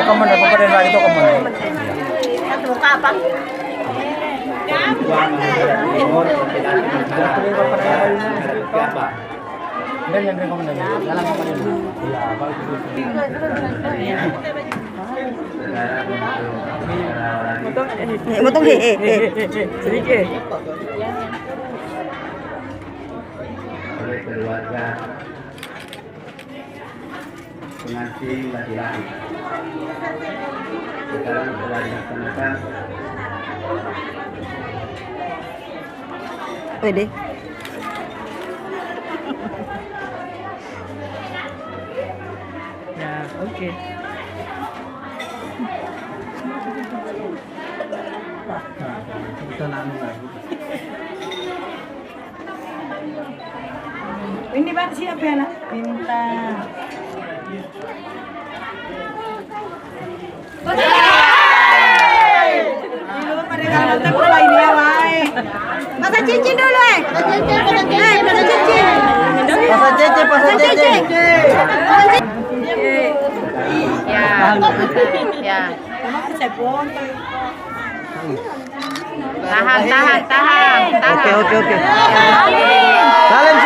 Kamu na pa rin lagi to kamu. Satu apa? Dan yang kamu na. Dalam apa rin? Motong Sedikit. Oleh keluarga pengantin laki-laki. Sekarang telah dilaksanakan Pwede. Ya, oke. Ito na ano lagi. Ini Pak siapa ya, Nak? Minta. Pasang cincin dulu, Pasang cincin. Pasang cece, pasang cece. Ya. Ya. Tahan. Oke. Salim.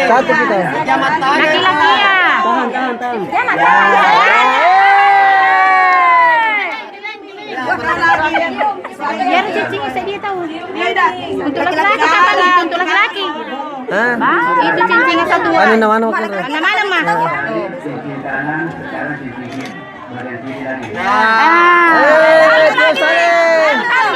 Satu kita. Laki-laki ya. Tahan. Biar cicingnya saya dia tahu. Untuk laki-laki apa nih? Untuk laki-laki. Hah? Itu cincingnya satu. Mana mah? Mana mah? cincin kanan, sekarang cincin bagian kiri lagi. Salim. Tahu,